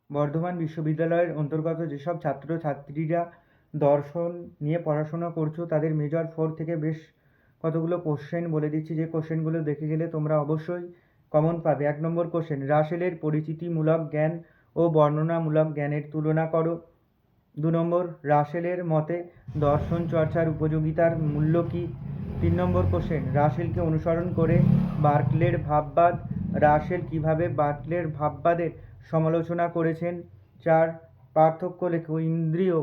বর্ধমান বিশ্ববিদ্যালয়ের অন্তর্গত যেসব ছাত্রছাত্রীরা দর্শন নিয়ে পড়াশোনা করছো তাদের মেজর 4 থেকে বেশ কতগুলো কোশ্চেন বলে দিচ্ছি, যে কোশ্চেনগুলো দেখে গেলে তোমরা অবশ্যই কমন পাবে। 1 নম্বর কোশ্চেন, রাসেলের পরিচিতিমূলক জ্ঞান ও বর্ণনামূলক জ্ঞানের তুলনা করো। 2 নম্বর, রাসেলের মতে দর্শন চর্চার উপযোগিতার মূল্য কী? 3 নম্বর কোশ্চেন, রাসেলকে অনুসরণ করে বার্কলের ভাববাদ, রাসেল কীভাবে বার্কলের ভাববাদের সমালোচনা করেছেন। 4, পার্থক্য লেখো ইন্দ্রিয়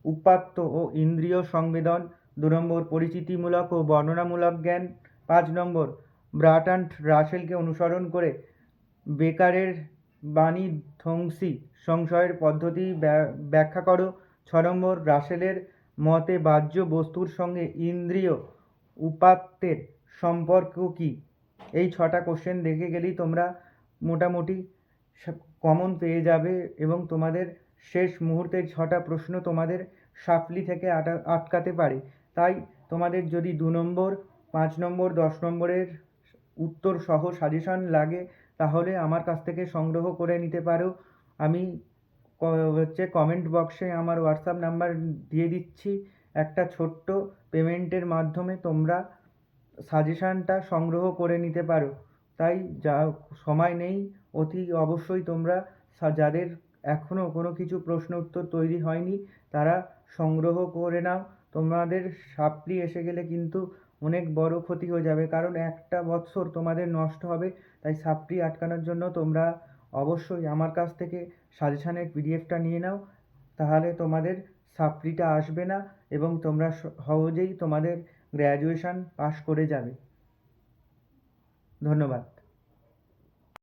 উপাত্ত ও ইন্দ্রিয় সংবেদন। 2 নম্বর, পরিচিতিমূলক ও বর্ণনামূলক জ্ঞান। 5 নম্বর, ব্রার্ট্রান্ড রাসেলকে অনুসরণ করে বেকারের বাণীধ্বংসী সংশয়ের পদ্ধতি ব্যাখ্যা করো। 6 নম্বর, রাসেলের মতে বাহ্য বস্তুর সঙ্গে ইন্দ্রিয় উপাত্তের সম্পর্ক কী? এই 6টা কোশ্চেন দেখে গেলেই তোমরা মোটামুটি কমন পেয়ে যাবে এবং তোমাদের শেষ মুহূর্তের 6টা প্রশ্ন তোমাদের সাপ্লি থেকে আটকাতে পারে। তাই তোমাদের যদি 2 নম্বর, 5 নম্বর, 10 নম্বরের উত্তর সহ সাজেশন লাগে তাহলে আমার কাছ থেকে সংগ্রহ করে নিতে পারো। আমি কমেন্ট বক্সে আমার হোয়াটসঅ্যাপ নাম্বার দিয়ে দিচ্ছি। একটা ছোট্ট পেমেন্টের মাধ্যমে তোমরা সাজেশানটা সংগ্রহ করে নিতে পারো। তাই যা সময় নেই, অতি অবশ্যই তোমরা যাদের এখনও কোনো কিছু প্রশ্ন উত্তর তৈরি হয়নি তারা সংগ্রহ করে নাও। তোমাদের সাপ্লি এসে গেলে কিন্তু অনেক বড় ক্ষতি হয়ে যাবে, কারণ একটা বছর তোমাদের নষ্ট হবে। তাই সাপ্লি আটকানোর জন্য তোমরা অবশ্যই আমার কাছ থেকে সাজেশানের পিডিএফটা নিয়ে নাও, তাহলে তোমাদের সাপ্লিটা আসবে না এবং তোমরা সহজেই তোমাদের গ্র্যাজুয়েশন পাশ করে যাবে। ধন্যবাদ।